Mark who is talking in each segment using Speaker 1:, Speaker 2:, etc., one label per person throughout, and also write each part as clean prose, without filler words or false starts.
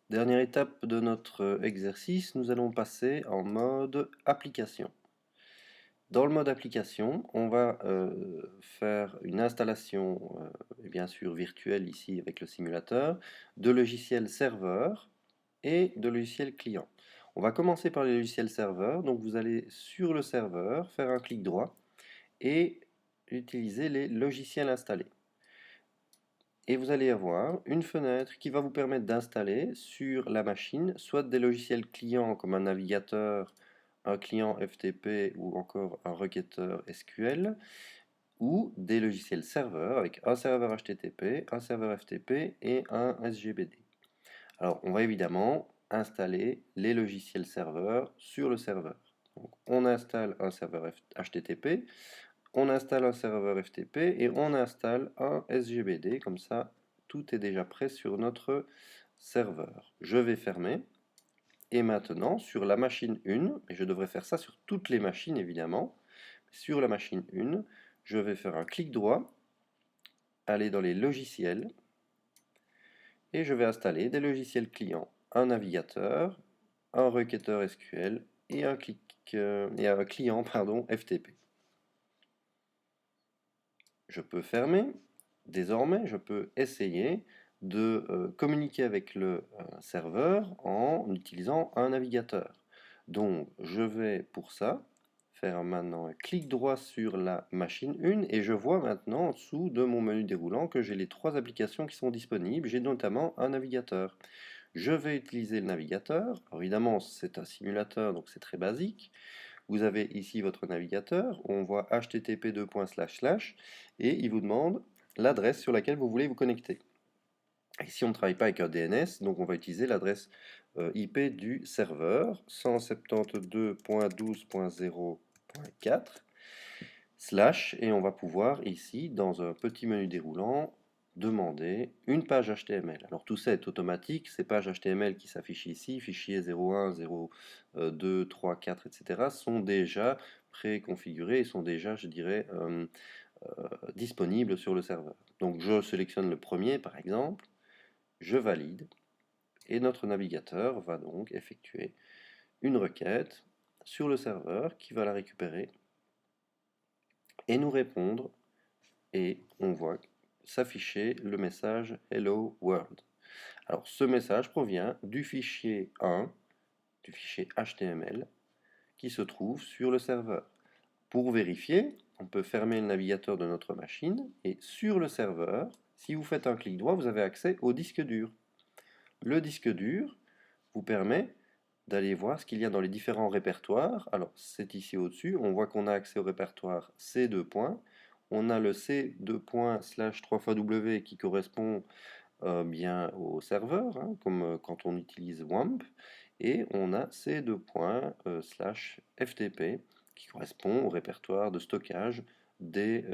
Speaker 1: Dernière étape de notre exercice, nous allons passer en mode application. Dans le mode application, on va faire une installation, bien sûr virtuelle ici avec le simulateur, de logiciels serveurs et de logiciels clients. On va commencer par les logiciels serveurs, donc vous allez sur le serveur, faire un clic droit et utiliser les logiciels installés. Et vous allez avoir une fenêtre qui va vous permettre d'installer sur la machine soit des logiciels clients comme un navigateur, un client FTP ou encore un requêteur SQL, ou des logiciels serveurs avec un serveur HTTP, un serveur FTP et un SGBD. Alors on va évidemment installer les logiciels serveurs sur le serveur. Donc, on installe un serveur HTTP, on installe un serveur FTP et on installe un SGBD, comme ça tout est déjà prêt sur notre serveur. Je vais fermer, et maintenant sur la machine 1, et je devrais faire ça sur toutes les machines évidemment, sur la machine 1, je vais faire un clic droit, aller dans les logiciels, et je vais installer des logiciels clients, un navigateur, un requêteur SQL et un client FTP. Je peux fermer. Désormais, je peux essayer de communiquer avec le serveur en utilisant un navigateur. Donc, je vais pour ça faire maintenant un clic droit sur la machine 1 et je vois maintenant en dessous de mon menu déroulant que j'ai les trois applications qui sont disponibles. J'ai notamment un navigateur. Je vais utiliser le navigateur. Alors, évidemment, c'est un simulateur, donc c'est très basique. Vous avez ici votre navigateur, on voit http et il vous demande l'adresse sur laquelle vous voulez vous connecter. Ici, on ne travaille pas avec un DNS, donc on va utiliser l'adresse IP du serveur 172.12.0.4 / et on va pouvoir ici, dans un petit menu déroulant, demander une page HTML. Alors tout ça est automatique, ces pages HTML qui s'affichent ici, fichiers 01, 02, 3, 4, etc., sont déjà préconfigurés et sont déjà, je dirais, disponibles sur le serveur. Donc je sélectionne le premier, par exemple, je valide, et notre navigateur va donc effectuer une requête sur le serveur qui va la récupérer et nous répondre, et on voit s'afficher le message Hello World. Alors ce message provient du fichier 1, du fichier HTML, qui se trouve sur le serveur. Pour vérifier, on peut fermer le navigateur de notre machine, et sur le serveur, si vous faites un clic droit, vous avez accès au disque dur. Le disque dur vous permet d'aller voir ce qu'il y a dans les différents répertoires. Alors, c'est ici au-dessus, on voit qu'on a accès au répertoire C2 points. On a le C2./3xW qui correspond bien au serveur, hein, comme quand on utilise WAMP. Et on a C2./FTP qui correspond au répertoire de stockage des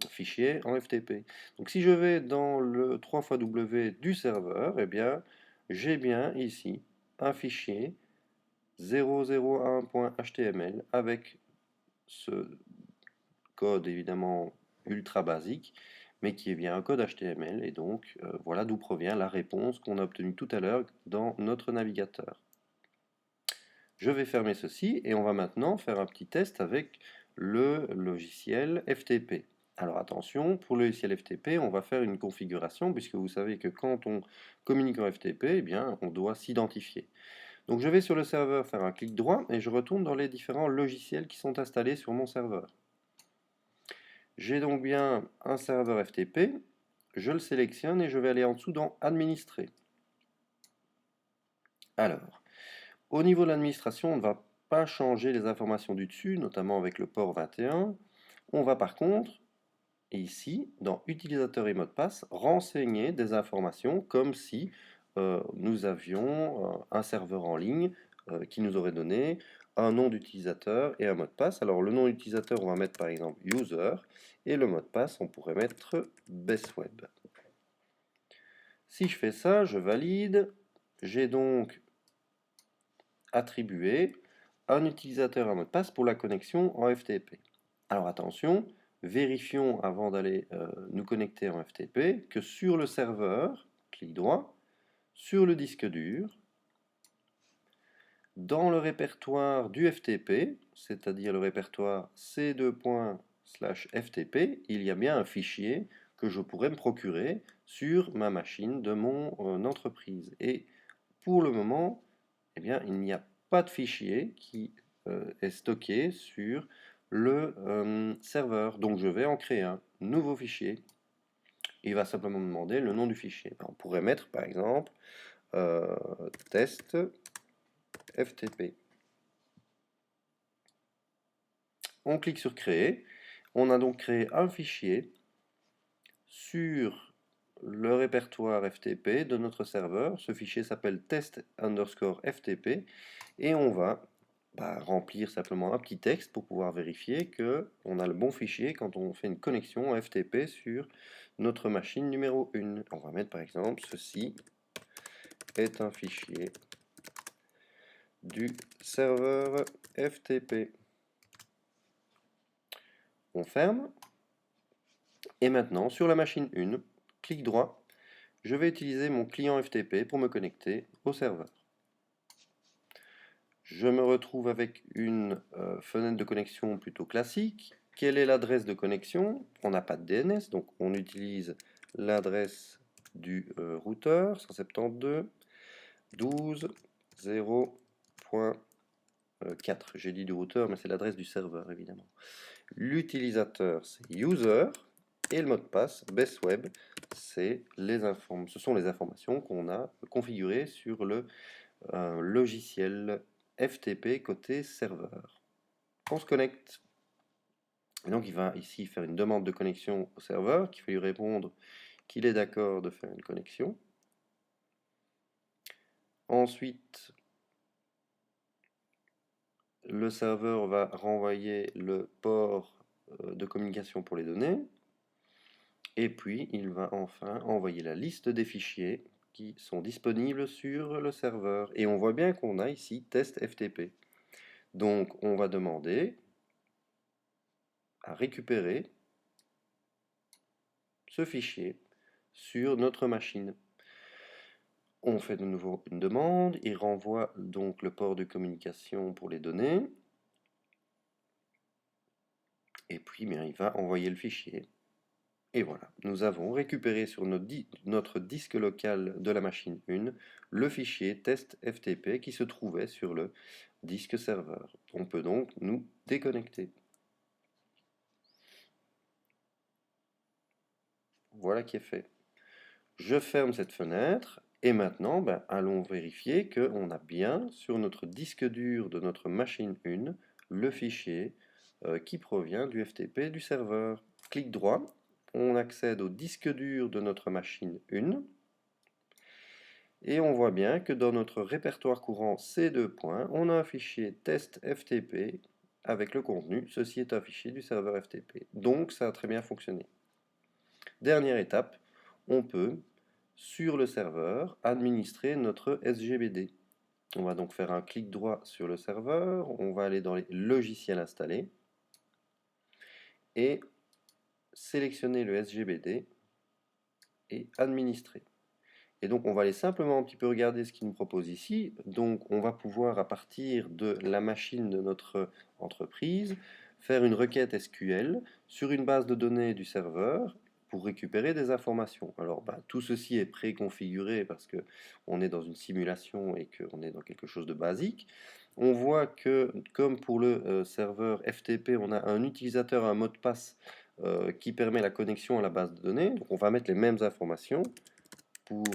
Speaker 1: fichiers en FTP. Donc si je vais dans le 3xW du serveur, eh bien, j'ai bien ici un fichier 001.html avec ce code évidemment ultra basique, mais qui est bien un code HTML, et donc voilà d'où provient la réponse qu'on a obtenue tout à l'heure dans notre navigateur. Je vais fermer ceci et on va maintenant faire un petit test avec le logiciel FTP. Alors attention, pour le logiciel FTP, on va faire une configuration, puisque vous savez que quand on communique en FTP, eh bien, on doit s'identifier. Donc je vais sur le serveur faire un clic droit et je retourne dans les différents logiciels qui sont installés sur mon serveur. J'ai donc bien un serveur FTP, je le sélectionne et je vais aller en dessous dans Administrer. Alors, au niveau de l'administration, on ne va pas changer les informations du dessus, notamment avec le port 21. On va par contre, ici, dans Utilisateur et mot de passe, renseigner des informations comme si nous avions un serveur en ligne qui nous aurait donné un nom d'utilisateur et un mot de passe. Alors le nom d'utilisateur, on va mettre par exemple user, et le mot de passe, on pourrait mettre bestweb. Si je fais ça, je valide. J'ai donc attribué un utilisateur un mot de passe pour la connexion en FTP. Alors attention, vérifions avant d'aller nous connecter en FTP que sur le serveur, clic droit, sur le disque dur, dans le répertoire du FTP, c'est-à-dire le répertoire c2./ftp, il y a bien un fichier que je pourrais me procurer sur ma machine de mon entreprise. Et pour le moment, eh bien, il n'y a pas de fichier qui est stocké sur le serveur. Donc je vais en créer un nouveau fichier. Il va simplement me demander le nom du fichier. On pourrait mettre par exemple test FTP. On clique sur créer. On a donc créé un fichier sur le répertoire FTP de notre serveur. Ce fichier s'appelle test_ftp et on va remplir simplement un petit texte pour pouvoir vérifier qu'on a le bon fichier quand on fait une connexion FTP sur notre machine numéro 1. On va mettre par exemple ceci est un fichier du serveur FTP. On ferme. Et maintenant, sur la machine 1, clic droit, je vais utiliser mon client FTP pour me connecter au serveur. Je me retrouve avec une fenêtre de connexion plutôt classique. Quelle est l'adresse de connexion? On n'a pas de DNS, donc on utilise l'adresse du routeur 172.12.0.4. J'ai dit du routeur, mais c'est l'adresse du serveur, évidemment. L'utilisateur, c'est user. Et le mot de passe, bestweb, ce sont les informations qu'on a configurées sur le logiciel FTP côté serveur. On se connecte. Et donc il va ici faire une demande de connexion au serveur, qu'il faut lui répondre qu'il est d'accord de faire une connexion. Ensuite, le serveur va renvoyer le port de communication pour les données. Et puis, il va enfin envoyer la liste des fichiers qui sont disponibles sur le serveur. Et on voit bien qu'on a ici test FTP. Donc, on va demander à récupérer ce fichier sur notre machine. On fait de nouveau une demande. Il renvoie donc le port de communication pour les données. Et puis, bien, il va envoyer le fichier. Et voilà, nous avons récupéré sur notre disque local de la machine 1 le fichier test FTP qui se trouvait sur le disque serveur. On peut donc nous déconnecter. Voilà qui est fait. Je ferme cette fenêtre et maintenant, allons vérifier qu'on a bien sur notre disque dur de notre machine 1 le fichier qui provient du FTP du serveur. Clic droit. On accède au disque dur de notre machine 1 et on voit bien que dans notre répertoire courant C2 points, on a un fichier test FTP avec le contenu. Ceci est un fichier du serveur FTP. Donc ça a très bien fonctionné. Dernière étape, on peut, sur le serveur, administrer notre SGBD. On va donc faire un clic droit sur le serveur, on va aller dans les logiciels installés et sélectionner le SGBD et administrer. Et donc on va aller simplement un petit peu regarder ce qu'il nous propose ici. Donc on va pouvoir, à partir de la machine de notre entreprise, faire une requête SQL sur une base de données du serveur pour récupérer des informations. Alors tout ceci est préconfiguré parce que on est dans une simulation et qu'on est dans quelque chose de basique. On voit que, comme pour le serveur FTP, on a un utilisateur, un mot de passe qui permet la connexion à la base de données. Donc on va mettre les mêmes informations pour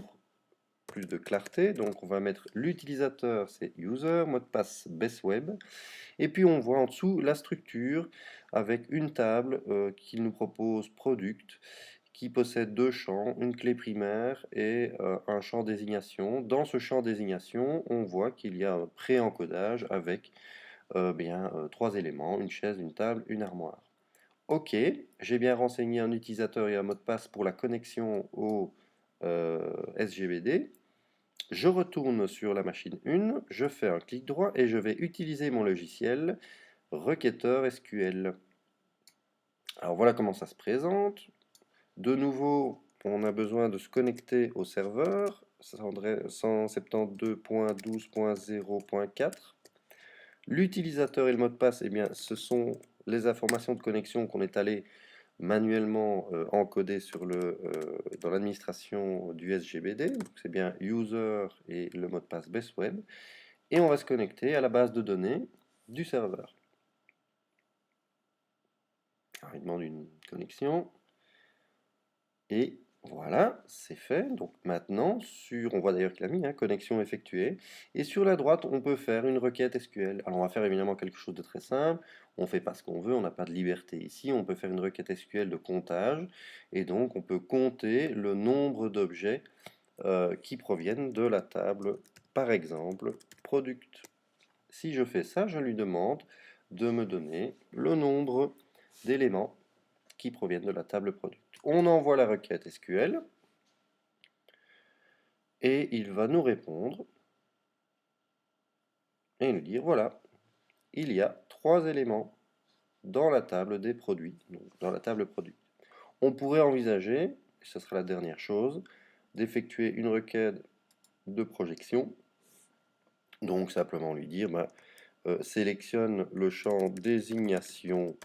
Speaker 1: plus de clarté. Donc on va mettre l'utilisateur, c'est user, mot de passe bestweb. Et puis on voit en dessous la structure avec une table qui nous propose product, qui possède deux champs, une clé primaire et un champ désignation. Dans ce champ désignation, on voit qu'il y a un pré-encodage avec trois éléments, une chaise, une table, une armoire. Ok, j'ai bien renseigné un utilisateur et un mot de passe pour la connexion au SGBD. Je retourne sur la machine 1, je fais un clic droit et je vais utiliser mon logiciel requêteur SQL. Alors voilà comment ça se présente. De nouveau, on a besoin de se connecter au serveur. 172.12.0.4. L'utilisateur et le mot de passe, eh bien, ce sont les informations de connexion qu'on est allé manuellement encoder dans l'administration du SGBD. Donc c'est bien user et le mot de passe bestweb. Et on va se connecter à la base de données du serveur. Alors, il demande une connexion. Et voilà, c'est fait. Donc maintenant, on voit d'ailleurs qu'il a mis connexion effectuée. Et sur la droite, on peut faire une requête SQL. Alors on va faire évidemment quelque chose de très simple. On ne fait pas ce qu'on veut, on n'a pas de liberté ici. On peut faire une requête SQL de comptage. Et donc on peut compter le nombre d'objets qui proviennent de la table, par exemple, product. Si je fais ça, je lui demande de me donner le nombre d'éléments qui proviennent de la table product. On envoie la requête SQL et il va nous répondre et nous dire voilà, il y a 3 éléments dans la table des produits, donc dans la table produit. On pourrait envisager, et ce sera la dernière chose, d'effectuer une requête de projection. Donc simplement lui dire sélectionne le champ désignation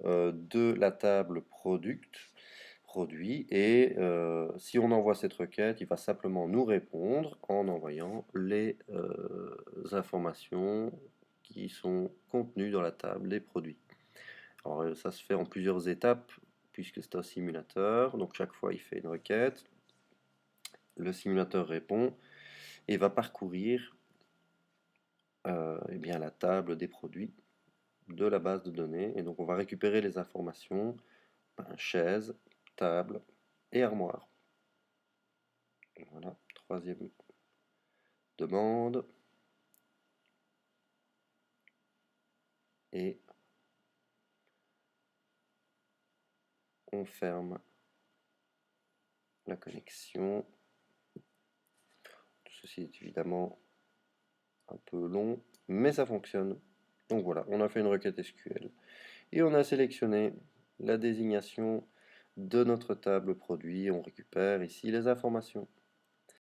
Speaker 1: de la table produit, et si on envoie cette requête, il va simplement nous répondre en envoyant les informations qui sont contenues dans la table des produits. Alors ça se fait en plusieurs étapes puisque c'est un simulateur, donc chaque fois il fait une requête, le simulateur répond et va parcourir bien, la table des produits de la base de données, et donc on va récupérer les informations, chaise, table et armoire. Voilà, troisième demande. Et on ferme la connexion. Tout ceci est évidemment un peu long, mais ça fonctionne. Donc voilà, on a fait une requête SQL. Et on a sélectionné la désignation de notre table produit. On récupère ici les informations.